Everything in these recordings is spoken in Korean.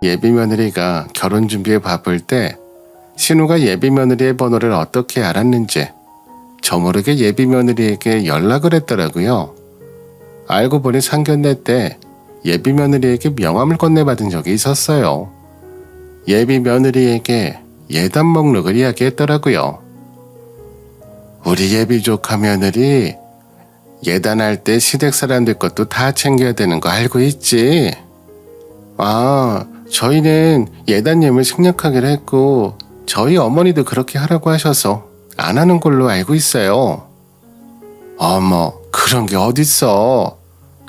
예비 며느리가 결혼 준비에 바쁠 때 신우가 예비 며느리의 번호를 어떻게 알았는지 저 모르게 예비 며느리에게 연락을 했더라고요. 알고 보니 상견례 때 예비 며느리에게 명함을 건네받은 적이 있었어요. 예비 며느리에게 예단 목록을 이야기했더라고요. 우리 예비 조카 며느리 예단할 때 시댁 사람들 것도 다 챙겨야 되는 거 알고 있지? 아, 저희는 예단님을 생략하기로 했고 저희 어머니도 그렇게 하라고 하셔서 안 하는 걸로 알고 있어요. 어머, 그런 게 어딨어.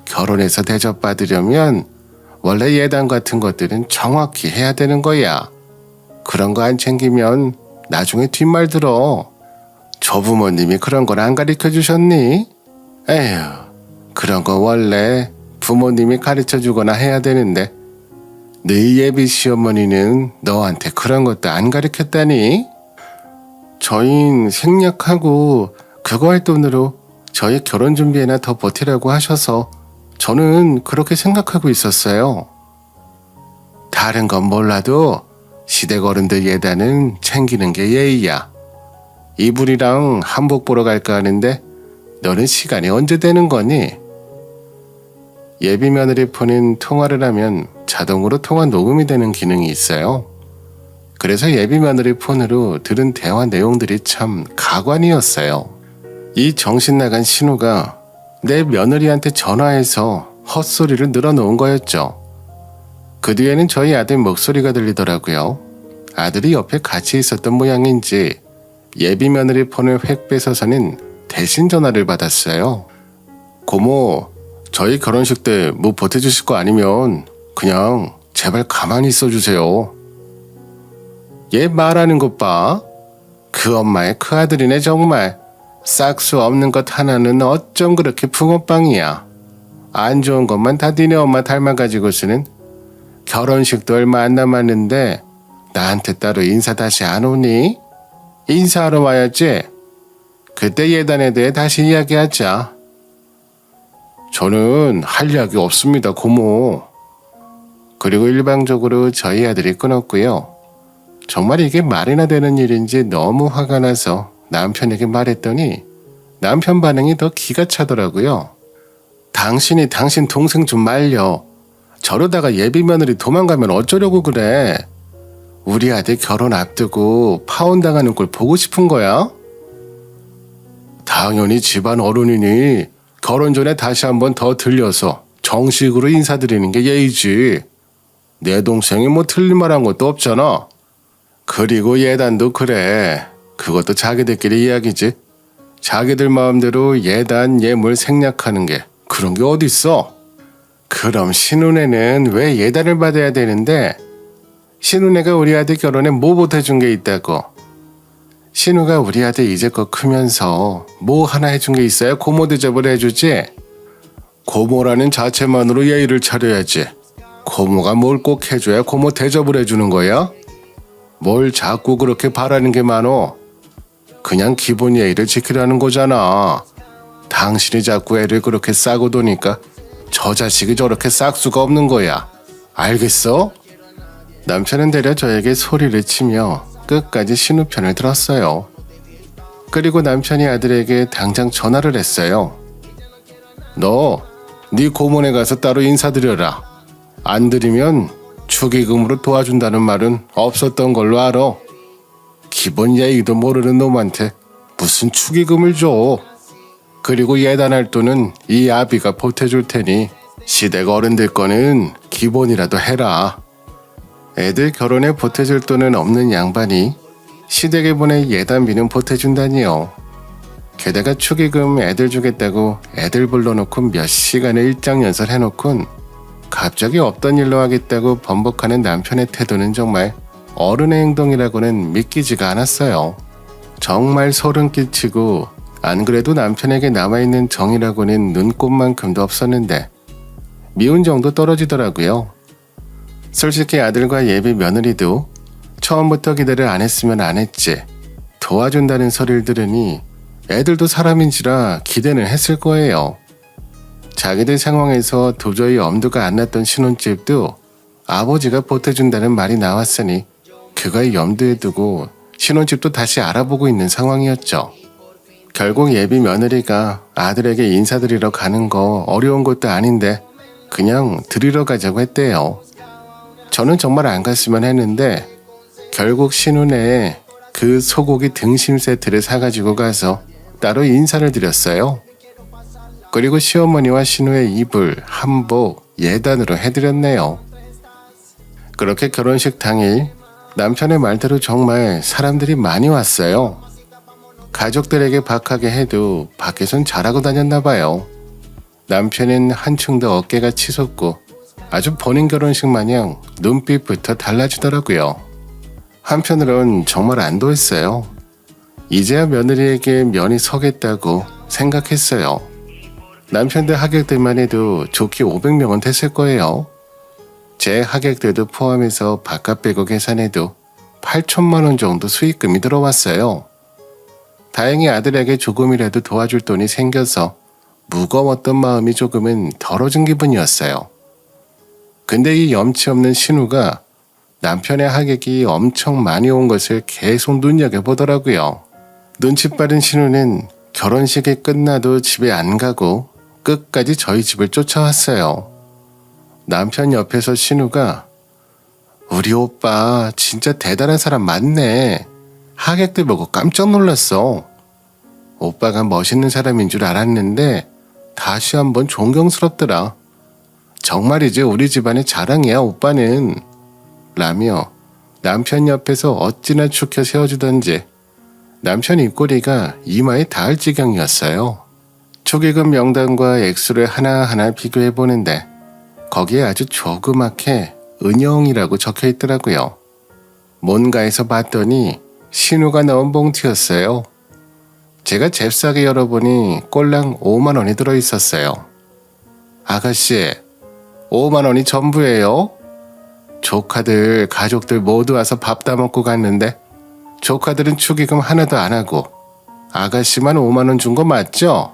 결혼해서 대접받으려면 원래 예단 같은 것들은 정확히 해야 되는 거야. 그런 거 안 챙기면 나중에 뒷말 들어. 조부모님이 그런 걸 안 가르쳐 주셨니? 에휴, 그런 거 원래 부모님이 가르쳐 주거나 해야 되는데 너희 예비 시어머니는 너한테 그런 것도 안 가르쳤다니? 저흰 생략하고 그거 할 돈으로 저희 결혼 준비에나 더 버티라고 하셔서 저는 그렇게 생각하고 있었어요. 다른 건 몰라도 시댁 어른들 예단은 챙기는 게 예의야. 이불이랑 한복 보러 갈까 하는데 너는 시간이 언제 되는 거니? 예비 며느리 폰은 통화를 하면 자동으로 통화 녹음이 되는 기능이 있어요. 그래서 예비 며느리 폰으로 들은 대화 내용들이 참 가관이었어요. 이 정신 나간 신우가 내 며느리한테 전화해서 헛소리를 늘어놓은 거였죠. 그 뒤에는 저희 아들 목소리가 들리더라고요. 아들이 옆에 같이 있었던 모양인지 예비 며느리 폰을 획 뺏어서는 대신 전화를 받았어요. 고모, 저희 결혼식 때 뭐 보태주실 거 아니면 그냥 제발 가만히 있어주세요. 얘 말하는 것 봐. 그 엄마의 그 아들이네 정말. 싹수 없는 것 하나는 어쩜 그렇게 붕어빵이야. 안 좋은 것만 다 니네 엄마 닮아가지고서는 결혼식도 얼마 안 남았는데 나한테 따로 인사 다시 안 오니? 인사하러 와야지. 그때 예단에 대해 다시 이야기하자. 저는 할 이야기 없습니다, 고모. 그리고 일방적으로 저희 아들이 끊었고요. 정말 이게 말이나 되는 일인지 너무 화가 나서 남편에게 말했더니 남편 반응이 더 기가 차더라고요. 당신이 당신 동생 좀 말려. 저러다가 예비 며느리 도망가면 어쩌려고 그래. 우리 아들 결혼 앞두고 파혼당하는 걸 보고 싶은 거야? 당연히 집안 어른이니 결혼 전에 다시 한번 더 들려서 정식으로 인사드리는 게 예의지. 내 동생이 뭐 틀린 말 한 것도 없잖아. 그리고 예단도 그래. 그것도 자기들끼리 이야기지. 자기들 마음대로 예단 예물 생략하는 게 그런 게 어딨어. 그럼 신혼에는 왜 예단을 받아야 되는데 신혼애가 우리 아들 결혼에 뭐 보태준 게 있다고. 신우가 우리 아들 이제껏 크면서 뭐 하나 해준 게 있어야 고모 대접을 해주지. 고모라는 자체만으로 예의를 차려야지. 고모가 뭘 꼭 해줘야 고모 대접을 해주는 거야? 뭘 자꾸 그렇게 바라는 게 많어. 그냥 기본 예의를 지키라는 거잖아. 당신이 자꾸 애를 그렇게 싸고 도니까 저 자식이 저렇게 싹 수가 없는 거야. 알겠어? 남편은 대려 저에게 소리를 치며 끝까지 신우 편을 들었어요. 그리고 남편이 아들에게 당장 전화를 했어요. 너, 네 고모네 가서 따로 인사드려라. 안 드리면 축의금으로 도와준다는 말은 없었던 걸로 알아. 기본 예의도 모르는 놈한테 무슨 축의금을 줘. 그리고 예단할 돈은 이 아비가 보태줄 테니 시댁 어른들 거는 기본이라도 해라. 애들 결혼에 보태줄 돈은 없는 양반이 시댁에 보내 예단비는 보태준다니요. 게다가 축의금 애들 주겠다고 애들 불러놓고 몇 시간을 일장 연설해놓곤 갑자기 없던 일로 하겠다고 번복하는 남편의 태도는 정말 어른의 행동이라고는 믿기지가 않았어요. 정말 소름 끼치고 안 그래도 남편에게 남아있는 정이라고는 눈꼽만큼도 없었는데 미운 정도 떨어지더라고요. 솔직히 아들과 예비 며느리도 처음부터 기대를 안 했으면 안 했지. 도와준다는 소리를 들으니 애들도 사람인지라 기대는 했을 거예요. 자기들 상황에서 도저히 엄두가 안 났던 신혼집도 아버지가 보태준다는 말이 나왔으니 그걸 염두에 두고 신혼집도 다시 알아보고 있는 상황이었죠. 결국 예비 며느리가 아들에게 인사드리러 가는 거 어려운 것도 아닌데 그냥 드리러 가자고 했대요. 저는 정말 안 갔으면 했는데 결국 신혼에 그 소고기 등심 세트를 사가지고 가서 따로 인사를 드렸어요. 그리고 시어머니와 신우의 이불, 한복, 예단으로 해드렸네요. 그렇게 결혼식 당일 남편의 말대로 정말 사람들이 많이 왔어요. 가족들에게 박하게 해도 밖에선 잘하고 다녔나 봐요. 남편은 한층 더 어깨가 치솟고 아주 본인 결혼식 마냥 눈빛부터 달라지더라고요. 한편으론 정말 안도했어요. 이제야 며느리에게 면이 서겠다고 생각했어요. 남편들 하객들만 해도 좋게 500명은 됐을 거예요. 제 하객들도 포함해서 바깥 빼고 계산해도 8천만 원 정도 수익금이 들어왔어요. 다행히 아들에게 조금이라도 도와줄 돈이 생겨서 무거웠던 마음이 조금은 덜어진 기분이었어요. 근데 이 염치 없는 신우가 남편의 하객이 엄청 많이 온 것을 계속 눈여겨보더라고요. 눈치 빠른 신우는 결혼식이 끝나도 집에 안 가고 끝까지 저희 집을 쫓아왔어요. 남편 옆에서 신우가 우리 오빠 진짜 대단한 사람 맞네. 하객들 보고 깜짝 놀랐어. 오빠가 멋있는 사람인 줄 알았는데 다시 한번 존경스럽더라. 정말이지 우리 집안의 자랑이야 오빠는. 라며 남편 옆에서 어찌나 축혀 세워주던지 남편 입꼬리가 이마에 닿을 지경이었어요. 축의금 명단과 액수를 하나하나 비교해보는데 거기에 아주 조그맣게 은영이라고 적혀있더라고요. 뭔가에서 봤더니 신우가 넣은 봉투였어요. 제가 잽싸게 열어보니 꼴랑 5만 원이 들어있었어요. 아가씨, 5만 원이 전부예요? 조카들, 가족들 모두 와서 밥 다 먹고 갔는데 조카들은 축의금 하나도 안 하고 아가씨만 5만 원 준 거 맞죠?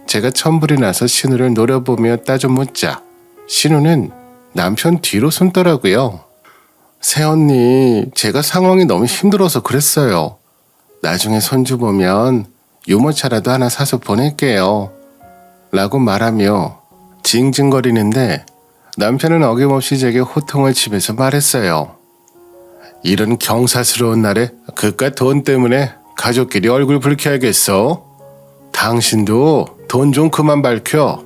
제가 천불이 나서 신우를 노려보며 따져 묻자 신우는 남편 뒤로 숨더라고요. 새언니, 제가 상황이 너무 힘들어서 그랬어요. 나중에 손주 보면 유모차라도 하나 사서 보낼게요. 라고 말하며 징징거리는데 남편은 어김없이 제게 호통을 치면서 말했어요. 이런 경사스러운 날에 그깟 돈 때문에 가족끼리 얼굴 붉혀야겠어? 당신도 돈 좀 그만 밝혀.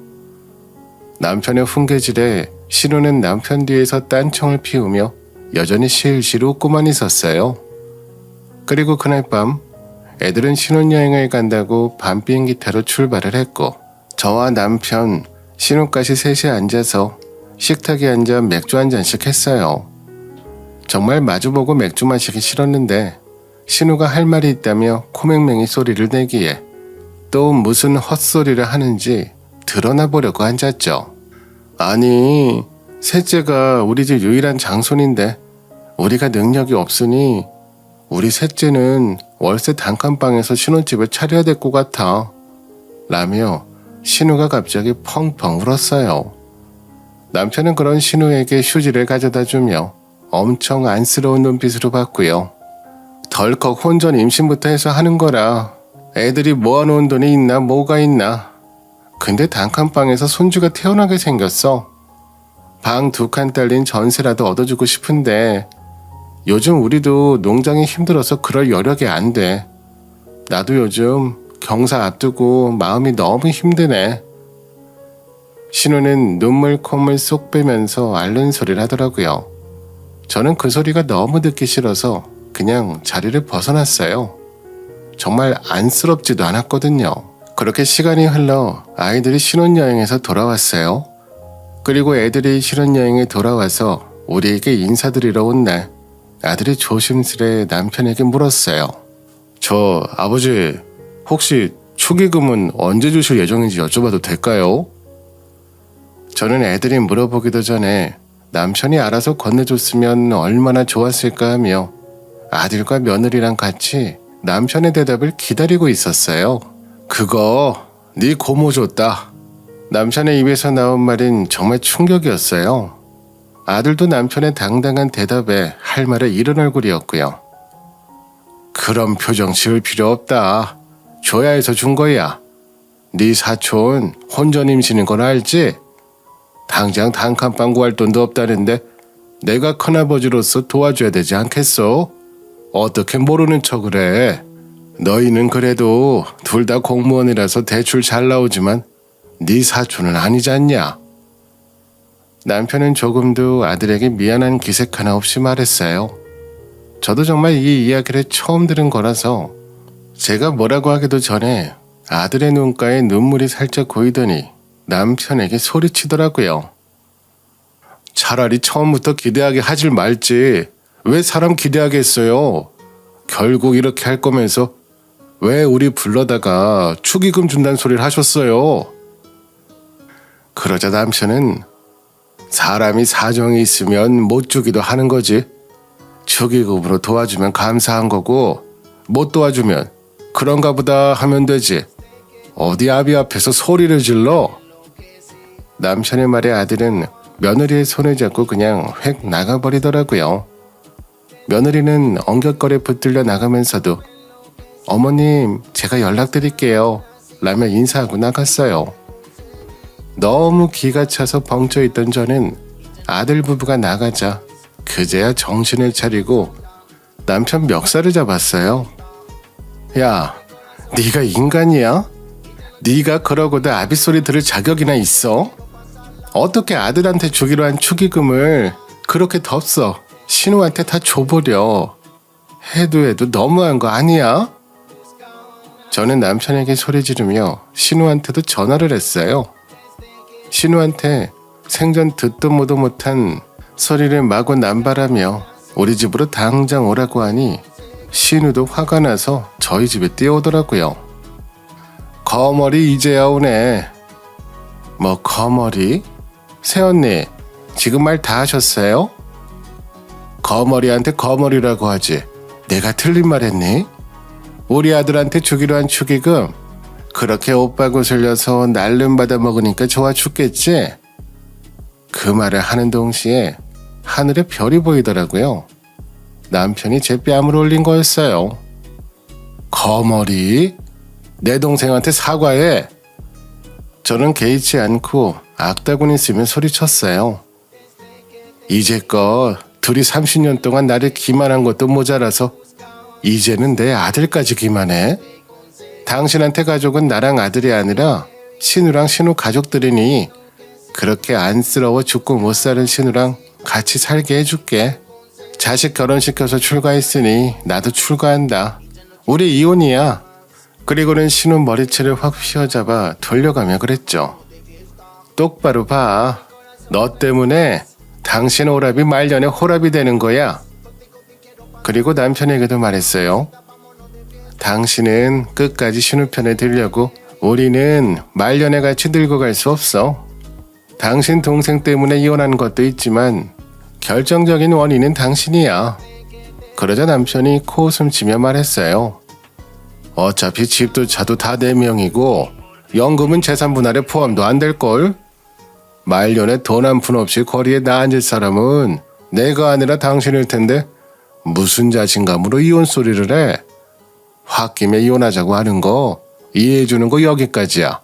남편의 훈계질에 신우는 남편 뒤에서 딴청을 피우며 여전히 실실 웃고만 있었어요. 그리고 그날 밤 애들은 신혼여행을 간다고 밤 비행기 타러 출발을 했고 저와 남편, 신우까지 셋이 앉아서 식탁에 앉아 맥주 한 잔씩 했어요. 정말 마주보고 맥주 마시기 싫었는데 신우가 할 말이 있다며 코맹맹이 소리를 내기에 또 무슨 헛소리를 하는지 드러나 보려고 앉았죠. 아니, 셋째가 우리 집 유일한 장손인데 우리가 능력이 없으니 우리 셋째는 월세 단칸방에서 신혼집을 차려야 될 것 같아. 라며 신우가 갑자기 펑펑 울었어요. 남편은 그런 신우에게 휴지를 가져다 주며 엄청 안쓰러운 눈빛으로 봤고요. 덜컥 혼전 임신부터 해서 하는 거라 애들이 모아놓은 돈이 있나 뭐가 있나. 근데 단칸방에서 손주가 태어나게 생겼어. 방 2칸 딸린 전세라도 얻어주고 싶은데 요즘 우리도 농장이 힘들어서 그럴 여력이 안 돼. 나도 요즘 경사 앞두고 마음이 너무 힘드네. 신우는 눈물 콧물 쏙 빼면서 앓는 소리를 하더라고요. 저는 그 소리가 너무 듣기 싫어서 그냥 자리를 벗어났어요. 정말 안쓰럽지도 않았거든요. 그렇게 시간이 흘러 아이들이 신혼여행에서 돌아왔어요. 그리고 애들이 신혼여행에 돌아와서 우리에게 인사드리러 온 날 아들이 조심스레 남편에게 물었어요. 저 아버지 혹시 축의금은 언제 주실 예정인지 여쭤봐도 될까요? 저는 애들이 물어보기도 전에 남편이 알아서 건네줬으면 얼마나 좋았을까 하며 아들과 며느리랑 같이 남편의 대답을 기다리고 있었어요. 그거 네 고모 줬다. 남편의 입에서 나온 말인 정말 충격이었어요. 아들도 남편의 당당한 대답에 할 말을 잃은 얼굴이었고요. 그런 표정 지을 필요 없다. 줘야 해서 준 거야. 네 사촌 혼전 임신인 건 알지? 당장 단칸방 구할 돈도 없다는데 내가 큰아버지로서 도와줘야 되지 않겠어? 어떻게 모르는 척을 해? 너희는 그래도 둘 다 공무원이라서 대출 잘 나오지만 네 사촌은 아니잖냐? 남편은 조금도 아들에게 미안한 기색 하나 없이 말했어요. 저도 정말 이 이야기를 처음 들은 거라서 제가 뭐라고 하기도 전에 아들의 눈가에 눈물이 살짝 고이더니 남편에게 소리치더라고요. 차라리 처음부터 기대하게 하질 말지. 왜 사람 기대하게 했어요? 결국 이렇게 할 거면서 왜 우리 불러다가 축의금 준다는 소리를 하셨어요? 그러자 남편은 사람이 사정이 있으면 못 주기도 하는 거지. 축의금으로 도와주면 감사한 거고 못 도와주면 그런가 보다 하면 되지. 어디 아비 앞에서 소리를 질러? 남편의 말에 아들은 며느리의 손을 잡고 그냥 획 나가버리더라고요. 며느리는 엉겹거려 붙들려 나가면서도 어머님 제가 연락드릴게요 라며 인사하고 나갔어요. 너무 기가 차서 벙쪄있던 저는 아들 부부가 나가자 그제야 정신을 차리고 남편 멱살을 잡았어요. 야, 네가 인간이야? 네가 그러고도 아비소리 들을 자격이나 있어? 어떻게 아들한테 주기로 한 축의금을 그렇게 덥석 신우한테 다 줘버려. 해도 너무한 거 아니야? 저는 남편에게 소리 지르며 신우한테도 전화를 했어요. 신우한테 생전 듣도 보도 못한 소리를 마구 남발하며 우리 집으로 당장 오라고 하니 신우도 화가 나서 저희 집에 뛰어오더라고요. 거머리 이제야 오네. 뭐 거머리? 새언니 지금 말 다 하셨어요? 거머리한테 거머리라고 하지 내가 틀린 말 했니? 우리 아들한테 주기로 한 축의금 그렇게 오빠 구슬려서 날름 받아 먹으니까 좋아 죽겠지? 그 말을 하는 동시에 하늘에 별이 보이더라고요. 남편이 제 뺨을 올린 거였어요. 거머리? 내 동생한테 사과해. 저는 개의치 않고 악다구니 쓰며 소리쳤어요. 이제껏 둘이 30년 동안 나를 기만한 것도 모자라서 이제는 내 아들까지 기만해? 당신한테 가족은 나랑 아들이 아니라 신우랑 신우 가족들이니 그렇게 안쓰러워 죽고 못 사는 신우랑 같이 살게 해줄게. 자식 결혼시켜서 출가했으니 나도 출가한다. 우리 이혼이야. 그리고는 신우 머리채를 확 휘어잡아 돌려가며 그랬죠. 똑바로 봐. 너 때문에 당신 오라비 말년에 호랍이 되는 거야. 그리고 남편에게도 말했어요. 당신은 끝까지 신우 편에 들려고 우리는 말년에 같이 늙어갈 수 없어. 당신 동생 때문에 이혼한 것도 있지만 결정적인 원인은 당신이야. 그러자 남편이 코웃음 치며 말했어요. 어차피 집도 차도 다 내 명이고 연금은 재산 분할에 포함도 안 될걸? 말년에 돈 한 푼 없이 거리에 나앉을 사람은 내가 아니라 당신일 텐데 무슨 자신감으로 이혼 소리를 해? 홧김에 이혼하자고 하는 거 이해해주는 거 여기까지야.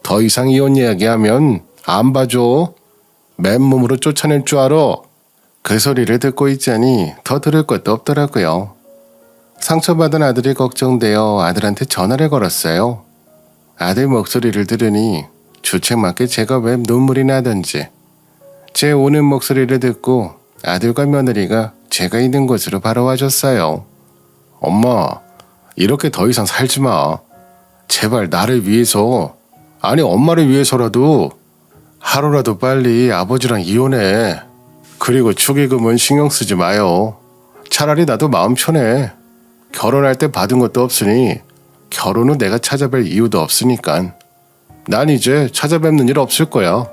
더 이상 이혼 이야기하면 안 봐줘. 맨몸으로 쫓아낼 줄 알아. 그 소리를 듣고 있자니 더 들을 것도 없더라고요. 상처받은 아들이 걱정되어 아들한테 전화를 걸었어요. 아들 목소리를 들으니 주책맞게 제가 왜 눈물이 나던지 제 우는 목소리를 듣고 아들과 며느리가 제가 있는 곳으로 바로 와줬어요. 엄마, 이렇게 더 이상 살지 마. 제발 나를 위해서, 아니 엄마를 위해서라도 하루라도 빨리 아버지랑 이혼해. 그리고 축의금은 신경 쓰지 마요. 차라리 나도 마음 편해. 결혼할 때 받은 것도 없으니 결혼 후 내가 찾아뵐 이유도 없으니까. 난 이제 찾아뵙는 일 없을 거야.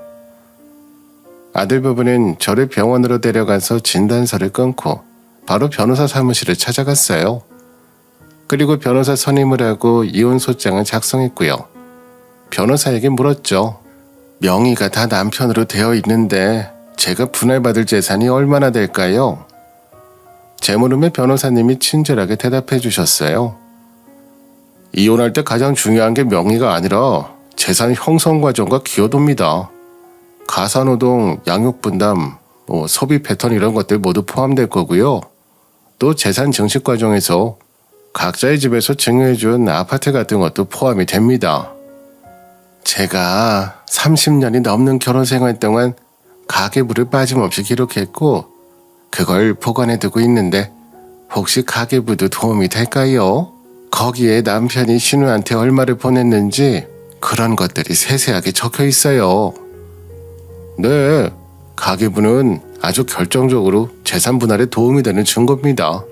아들 부부는 저를 병원으로 데려가서 진단서를 끊고 바로 변호사 사무실을 찾아갔어요. 그리고 변호사 선임을 하고 이혼 소장을 작성했고요. 변호사에게 물었죠. 명의가 다 남편으로 되어 있는데 제가 분할받을 재산이 얼마나 될까요? 제 물음에 변호사님이 친절하게 대답해 주셨어요. 이혼할 때 가장 중요한 게 명의가 아니라 재산 형성 과정과 기여도입니다. 가사노동, 양육분담, 소비 패턴 이런 것들 모두 포함될 거고요. 또 재산 증식 과정에서 각자의 집에서 증여해준 아파트 같은 것도 포함이 됩니다. 제가 30년이 넘는 결혼 생활 동안 가계부를 빠짐없이 기록했고 그걸 보관해두고 있는데 혹시 가계부도 도움이 될까요? 거기에 남편이 신우한테 얼마를 보냈는지 그런 것들이 세세하게 적혀 있어요. 네, 가계부는 아주 결정적으로 재산 분할에 도움이 되는 증거입니다.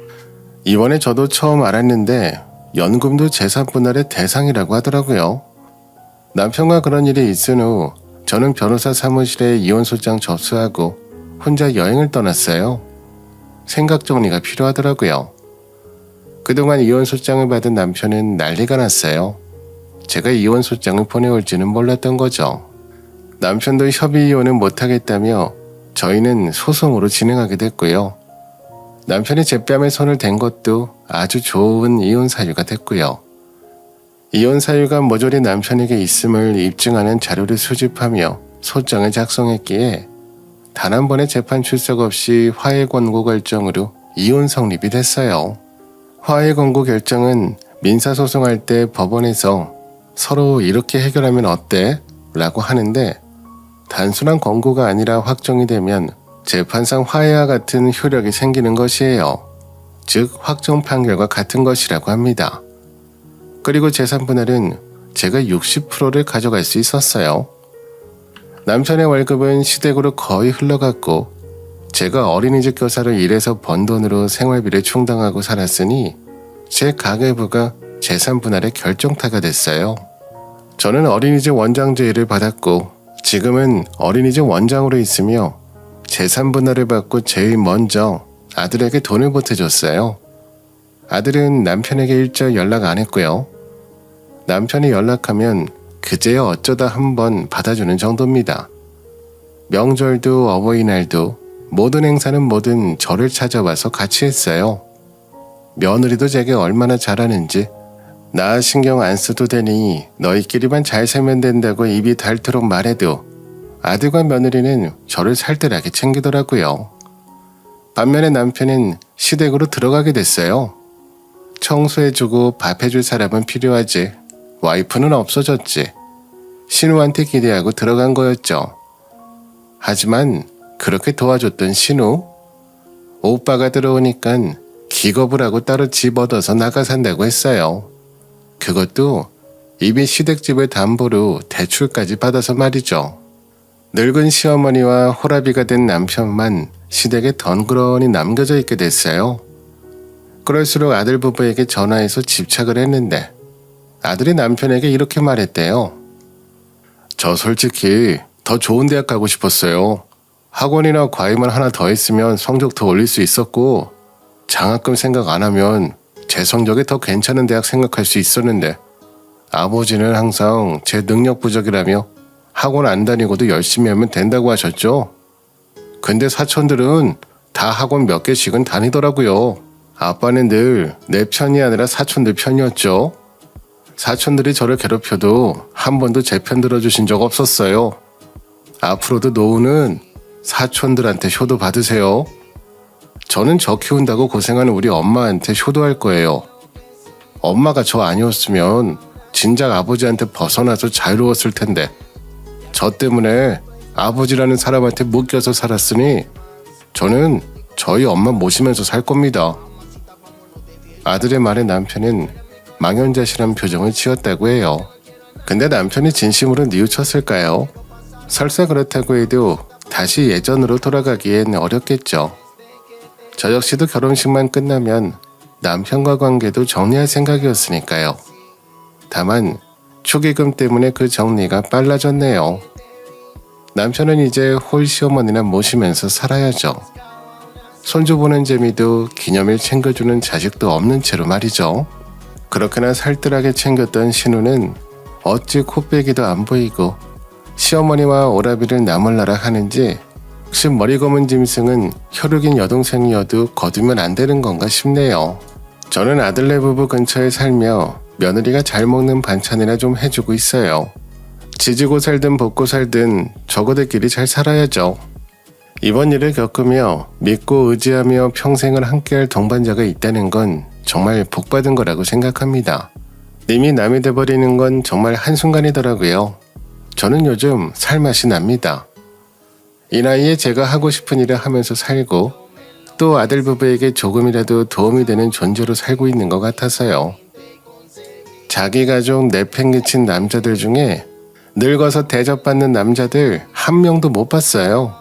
이번에 저도 처음 알았는데 연금도 재산 분할의 대상이라고 하더라고요. 남편과 그런 일이 있은 후 저는 변호사 사무실에 이혼소장 접수하고 혼자 여행을 떠났어요. 생각 정리가 필요하더라고요. 그동안 이혼소장을 받은 남편은 난리가 났어요. 제가 이혼소장을 보내올지는 몰랐던 거죠. 남편도 협의 이혼은 못하겠다며 저희는 소송으로 진행하게 됐고요. 남편이 제 뺨에 손을 댄 것도 아주 좋은 이혼 사유가 됐고요. 이혼 사유가 모조리 남편에게 있음을 입증하는 자료를 수집하며 소장을 작성했기에 단 한 번의 재판 출석 없이 화해 권고 결정으로 이혼 성립이 됐어요. 화해 권고 결정은 민사소송할 때 법원에서 서로 이렇게 해결하면 어때? 라고 하는데 단순한 권고가 아니라 확정이 되면 재판상 화해와 같은 효력이 생기는 것이에요. 즉 확정 판결과 같은 것이라고 합니다. 그리고 재산 분할은 제가 60%를 가져갈 수 있었어요. 남편의 월급은 시댁으로 거의 흘러갔고 제가 어린이집 교사로 일해서 번 돈으로 생활비를 충당하고 살았으니 제 가계부가 재산 분할의 결정타가 됐어요. 저는 어린이집 원장 제의를 받았고 지금은 어린이집 원장으로 있으며 재산 분할을 받고 제일 먼저 아들에게 돈을 보태줬어요. 아들은 남편에게 일절 연락 안 했고요. 남편이 연락하면 그제야 어쩌다 한번 받아주는 정도입니다. 명절도 어버이날도 모든 행사는 뭐든 저를 찾아와서 같이 했어요. 며느리도 제게 얼마나 잘하는지 나 신경 안 써도 되니 너희끼리만 잘 살면 된다고 입이 닳도록 말해도 아들과 며느리는 저를 살뜰하게 챙기더라고요. 반면에 남편은 시댁으로 들어가게 됐어요. 청소해주고 밥해줄 사람은 필요하지 와이프는 없어졌지. 신우한테 기대하고 들어간 거였죠. 하지만 그렇게 도와줬던 신우? 오빠가 들어오니깐 기겁을 하고 따로 집 얻어서 나가 산다고 했어요. 그것도 이미 시댁집을 담보로 대출까지 받아서 말이죠. 늙은 시어머니와 호라비가 된 남편만 시댁에 덩그러니 남겨져 있게 됐어요. 그럴수록 아들 부부에게 전화해서 집착을 했는데 아들이 남편에게 이렇게 말했대요. 저 솔직히 더 좋은 대학 가고 싶었어요. 학원이나 과외만 하나 더 했으면 성적 더 올릴 수 있었고 장학금 생각 안 하면 제 성적이 더 괜찮은 대학 생각할 수 있었는데 아버지는 항상 제 능력 부족이라며 학원 안 다니고도 열심히 하면 된다고 하셨죠. 근데 사촌들은 다 학원 몇 개씩은 다니더라고요. 아빠는 늘 내 편이 아니라 사촌들 편이었죠. 사촌들이 저를 괴롭혀도 한 번도 제 편 들어주신 적 없었어요. 앞으로도 노후는 사촌들한테 효도 받으세요. 저는 저 키운다고 고생하는 우리 엄마한테 효도할 거예요. 엄마가 저 아니었으면 진작 아버지한테 벗어나서 자유로웠을 텐데 저 때문에 아버지라는 사람한테 묶여서 살았으니 저는 저희 엄마 모시면서 살 겁니다. 아들의 말에 남편은 망연자실한 표정을 지었다고 해요. 근데 남편이 진심으로 뉘우쳤을까요? 설사 그렇다고 해도 다시 예전으로 돌아가기엔 어렵겠죠. 저 역시도 결혼식만 끝나면 남편과 관계도 정리할 생각이었으니까요. 다만 축의금 때문에 그 정리가 빨라졌네요. 남편은 이제 홀 시어머니나 모시면서 살아야죠. 손주 보는 재미도 기념일 챙겨주는 자식도 없는 채로 말이죠. 그렇게나 살뜰하게 챙겼던 신우는 어찌 코빼기도 안 보이고 시어머니와 오라비를 나몰라라 하는지 혹시 머리 검은 짐승은 혈육인 여동생이어도 거두면 안 되는 건가 싶네요. 저는 아들네 부부 근처에 살며 며느리가 잘 먹는 반찬이나 좀 해주고 있어요. 지지고 살든 볶고 살든 저거들끼리 잘 살아야죠. 이번 일을 겪으며 믿고 의지하며 평생을 함께할 동반자가 있다는 건 정말 복받은 거라고 생각합니다. 님이 남이 돼버리는 건 정말 한순간이더라고요. 저는 요즘 살맛이 납니다. 이 나이에 제가 하고 싶은 일을 하면서 살고 또 아들 부부에게 조금이라도 도움이 되는 존재로 살고 있는 것 같아서요. 자기 가족 내팽개친 남자들 중에 늙어서 대접받는 남자들 한 명도 못 봤어요.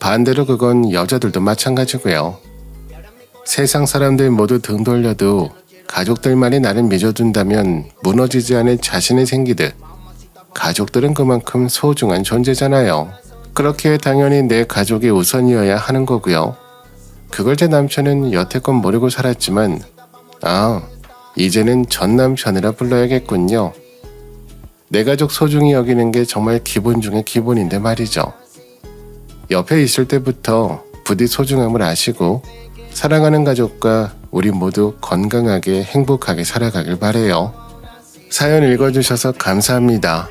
반대로 그건 여자들도 마찬가지고요. 세상 사람들 모두 등 돌려도 가족들만이 나를 믿어준다면 무너지지 않을 자신이 생기듯 가족들은 그만큼 소중한 존재잖아요. 그렇게 당연히 내 가족이 우선이어야 하는 거고요. 그걸 제 남편은 여태껏 모르고 살았지만 이제는 전 남편이라 불러야겠군요. 내 가족 소중히 여기는 게 정말 기본 중에 기본인데 말이죠. 옆에 있을 때부터 부디 소중함을 아시고 사랑하는 가족과 우리 모두 건강하게 행복하게 살아가길 바래요. 사연 읽어주셔서 감사합니다.